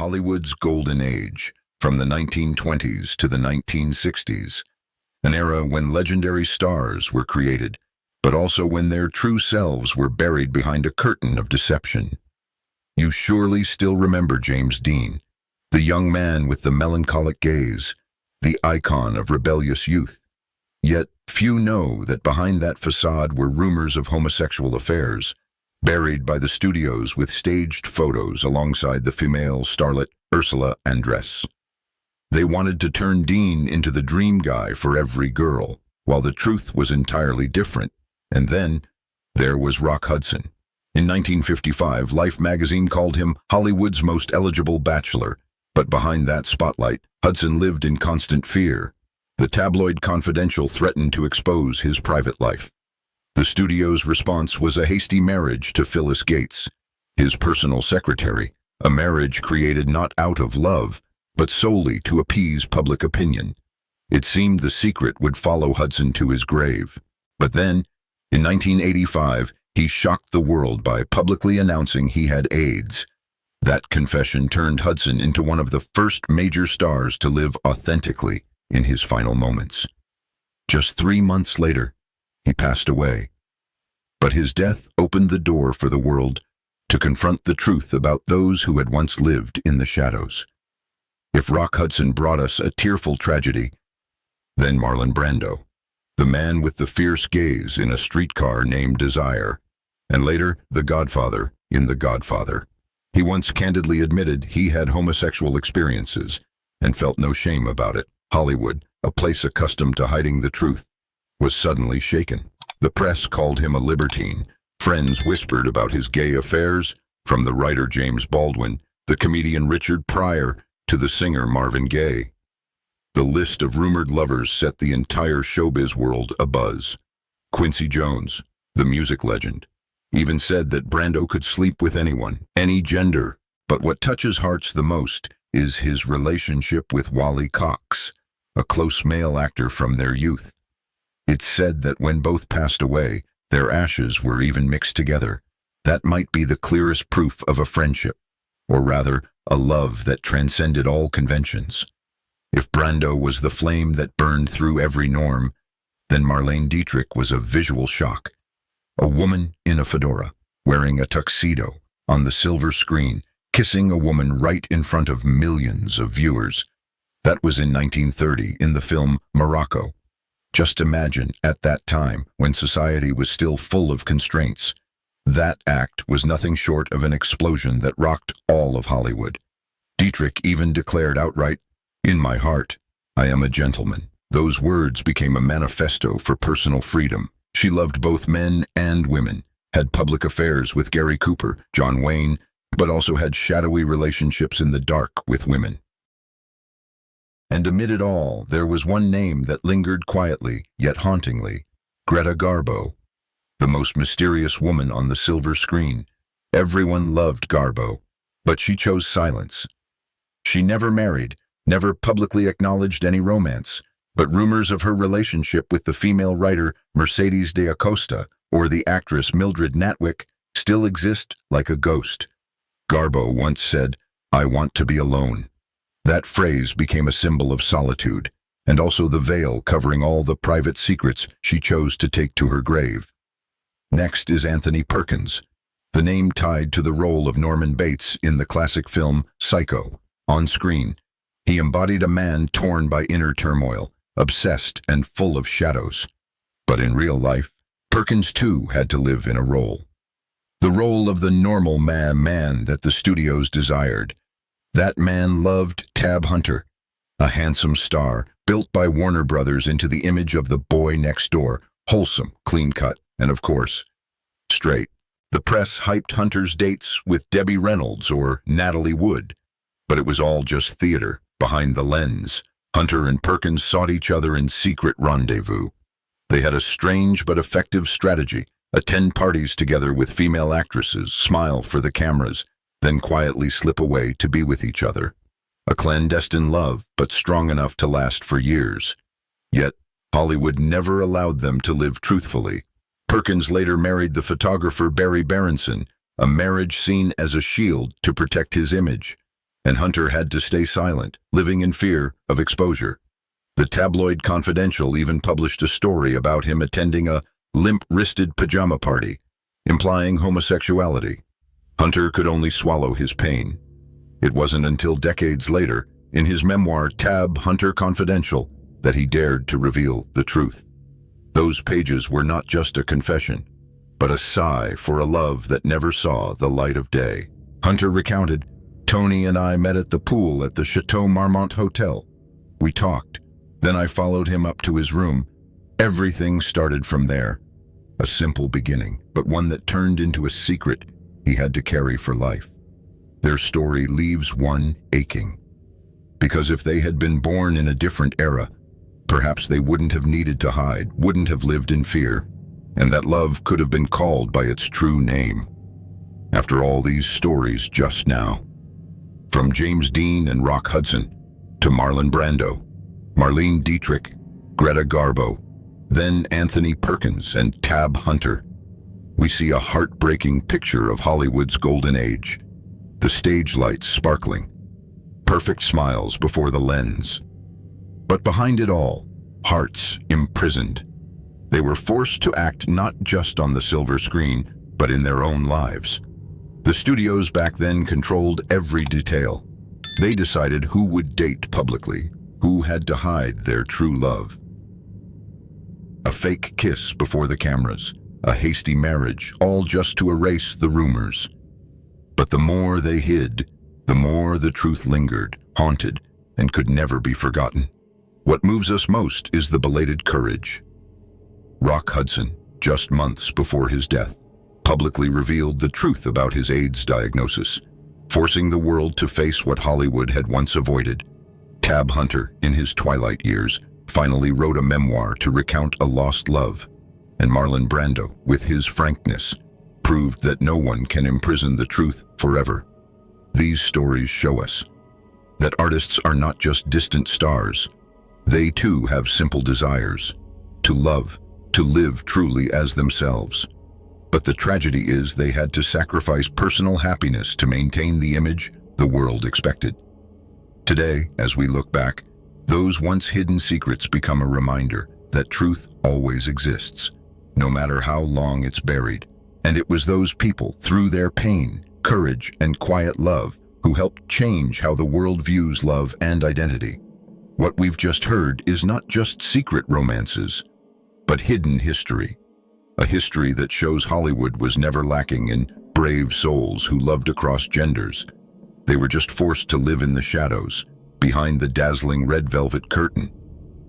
Hollywood's golden age, from the 1920s to the 1960s, an era when legendary stars were created, but also when their true selves were buried behind a curtain of deception. You surely still remember James Dean, the young man with the melancholic gaze, the icon of rebellious youth. Yet few know that behind that facade were rumors of homosexual affairs, buried by the studios with staged photos alongside the female starlet Ursula Andress. They wanted to turn Dean into the dream guy for every girl, while the truth was entirely different. And then there was Rock Hudson. In 1955, Life magazine called him Hollywood's most eligible bachelor, but behind that spotlight, Hudson lived in constant fear. The tabloid Confidential threatened to expose his private life. The studio's response was a hasty marriage to Phyllis Gates, his personal secretary, a marriage created not out of love, but solely to appease public opinion. It seemed the secret would follow Hudson to his grave. But then, in 1985, he shocked the world by publicly announcing he had AIDS. That confession turned Hudson into one of the first major stars to live authentically in his final moments. Just 3 months later, he passed away. But his death opened the door for the world to confront the truth about those who had once lived in the shadows. If Rock Hudson brought us a tearful tragedy, then Marlon Brando, the man with the fierce gaze in A Streetcar Named Desire, and later The Godfather in The Godfather. He once candidly admitted he had homosexual experiences and felt no shame about it. Hollywood, a place accustomed to hiding the truth, was suddenly shaken. The press called him a libertine. Friends whispered about his gay affairs, from the writer James Baldwin, the comedian Richard Pryor, to the singer Marvin Gaye. The list of rumored lovers set the entire showbiz world abuzz. Quincy Jones, the music legend, even said that Brando could sleep with anyone, any gender. But what touches hearts the most is his relationship with Wally Cox, a close male actor from their youth. It's said that when both passed away, their ashes were even mixed together. That might be the clearest proof of a friendship, or rather, a love that transcended all conventions. If Brando was the flame that burned through every norm, then Marlene Dietrich was a visual shock. A woman in a fedora, wearing a tuxedo, on the silver screen, kissing a woman right in front of millions of viewers. That was in 1930 in the film Morocco. Just imagine, at that time, when society was still full of constraints, that act was nothing short of an explosion that rocked all of Hollywood. Dietrich even declared outright, "In my heart, I am a gentleman." Those words became a manifesto for personal freedom. She loved both men and women, had public affairs with Gary Cooper, John Wayne, but also had shadowy relationships in the dark with women. And amid it all, there was one name that lingered quietly, yet hauntingly: Greta Garbo, the most mysterious woman on the silver screen. Everyone loved Garbo, but she chose silence. She never married, never publicly acknowledged any romance, but rumors of her relationship with the female writer Mercedes de Acosta or the actress Mildred Natwick still exist like a ghost. Garbo once said, "I want to be alone." That phrase became a symbol of solitude, and also the veil covering all the private secrets she chose to take to her grave. Next is Anthony Perkins, the name tied to the role of Norman Bates in the classic film Psycho. On screen, he embodied a man torn by inner turmoil, obsessed and full of shadows. But in real life, Perkins too had to live in a role. The role of the normal man that the studios desired. That man loved Tab Hunter, a handsome star built by Warner Brothers into the image of the boy next door, wholesome, clean-cut, and of course, straight. The press hyped Hunter's dates with Debbie Reynolds or Natalie Wood, but it was all just theater. Behind the lens, Hunter and Perkins sought each other in secret rendezvous. They had a strange but effective strategy: attend parties together with female actresses, smile for the cameras, then quietly slip away to be with each other. A clandestine love, but strong enough to last for years. Yet, Hollywood never allowed them to live truthfully. Perkins later married the photographer Barry Berenson, a marriage seen as a shield to protect his image. and Hunter had to stay silent, living in fear of exposure. The tabloid Confidential even published a story about him attending a limp-wristed pajama party, implying homosexuality. Hunter could only swallow his pain. It wasn't until decades later, in his memoir Tab Hunter Confidential, that he dared to reveal the truth. Those pages were not just a confession, but a sigh for a love that never saw the light of day. Hunter recounted, "Tony and I met at the pool at the Chateau Marmont Hotel. We talked. Then I followed him up to his room. Everything started from there. A simple beginning, but one that turned into a secret he had to carry for life." Their story leaves one aching. Because if they had been born in a different era, perhaps they wouldn't have needed to hide, wouldn't have lived in fear, and that love could have been called by its true name. After all these stories just now, from James Dean and Rock Hudson to Marlon Brando, Marlene Dietrich, Greta Garbo, then Anthony Perkins and Tab Hunter, we see a heartbreaking picture of Hollywood's golden age. The stage lights sparkling, perfect smiles before the lens. But behind it all, hearts imprisoned. They were forced to act not just on the silver screen, but in their own lives. The studios back then controlled every detail. They decided who would date publicly, who had to hide their true love. A fake kiss before the cameras, a hasty marriage, all just to erase the rumors. But the more they hid, the more the truth lingered, haunted, and could never be forgotten. What moves us most is the belated courage. Rock Hudson, just months before his death, publicly revealed the truth about his AIDS diagnosis, forcing the world to face what Hollywood had once avoided. Tab Hunter, in his twilight years, finally wrote a memoir to recount a lost love, and Marlon Brando, with his frankness, proved that no one can imprison the truth forever. These stories show us that artists are not just distant stars. They too have simple desires, to love, to live truly as themselves. But the tragedy is they had to sacrifice personal happiness to maintain the image the world expected. Today, as we look back, those once hidden secrets become a reminder that truth always exists, no matter how long it's buried. And it was those people, through their pain, courage, and quiet love, who helped change how the world views love and identity. What we've just heard is not just secret romances, but hidden history. A history that shows Hollywood was never lacking in brave souls who loved across genders. They were just forced to live in the shadows, behind the dazzling red velvet curtain.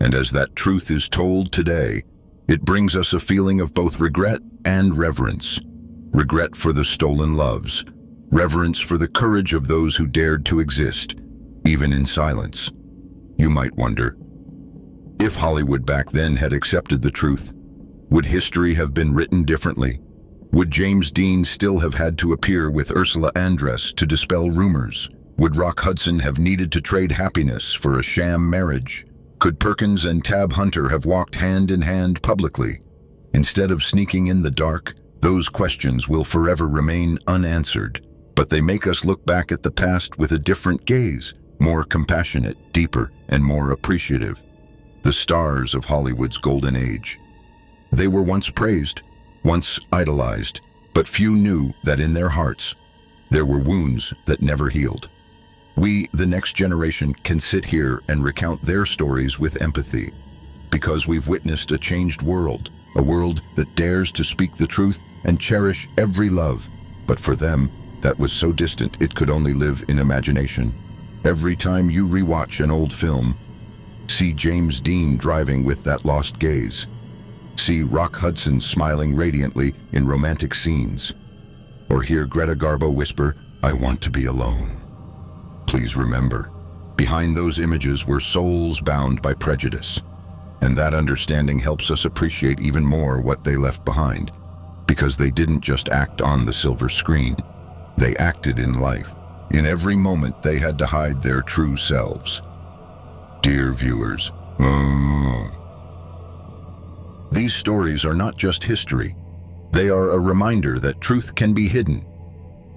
And as that truth is told today, it brings us a feeling of both regret and reverence. Regret for the stolen loves, reverence for the courage of those who dared to exist, even in silence. You might wonder, if Hollywood back then had accepted the truth, would history have been written differently? Would James Dean still have had to appear with Ursula Andress to dispel rumors? Would Rock Hudson have needed to trade happiness for a sham marriage? Could Perkins and Tab Hunter have walked hand in hand publicly? Instead of sneaking in the dark, those questions will forever remain unanswered. But they make us look back at the past with a different gaze, more compassionate, deeper, and more appreciative. The stars of Hollywood's golden age. They were once praised, once idolized, but few knew that in their hearts, there were wounds that never healed. We, the next generation, can sit here and recount their stories with empathy, because we've witnessed a changed world, a world that dares to speak the truth and cherish every love. But for them, that was so distant it could only live in imagination. Every time you rewatch an old film, see James Dean driving with that lost gaze. See Rock Hudson smiling radiantly in romantic scenes. Or hear Greta Garbo whisper, "I want to be alone." Please remember, behind those images were souls bound by prejudice. And that understanding helps us appreciate even more what they left behind. Because they didn't just act on the silver screen. They acted in life. In every moment they had to hide their true selves. Dear viewers, these stories are not just history. They are a reminder that truth can be hidden,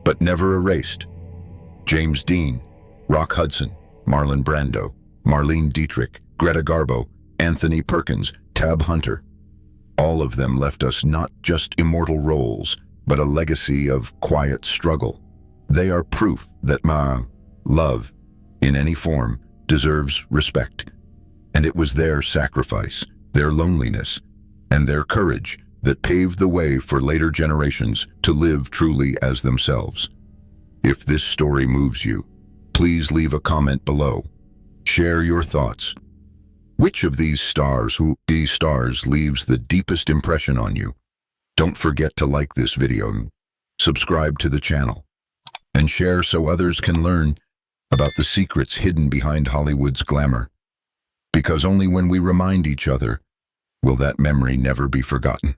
but never erased. James Dean, Rock Hudson, Marlon Brando, Marlene Dietrich, Greta Garbo, Anthony Perkins, Tab Hunter. All of them left us not just immortal roles, but a legacy of quiet struggle. They are proof that love, in any form, deserves respect. And it was their sacrifice, their loneliness, and their courage that paved the way for later generations to live truly as themselves. If this story moves you, please leave a comment below. Share your thoughts. Which of these stars leaves the deepest impression on you? Don't forget to like this video, subscribe to the channel, and share so others can learn about the secrets hidden behind Hollywood's glamour. Because only when we remind each other will that memory never be forgotten.